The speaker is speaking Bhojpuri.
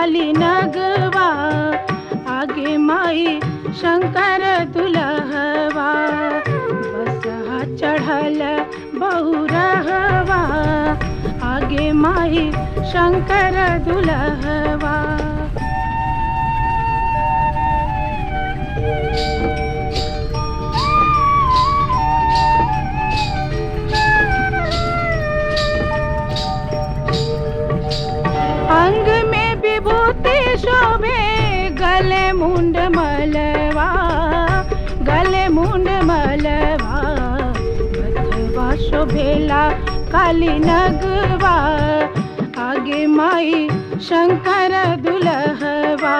काली नगवा, आगे माई शंकर दुल्हवा, बसहा चढ़ल बहुरहवा, आगे माई शंकर दुल्हवा। अंग में विभूति शोभे, गले मुंड मलवा, गले मुंड मलवा, बथवा शोभेला काली नगवा, आगे माई शंकर दुल्हवा।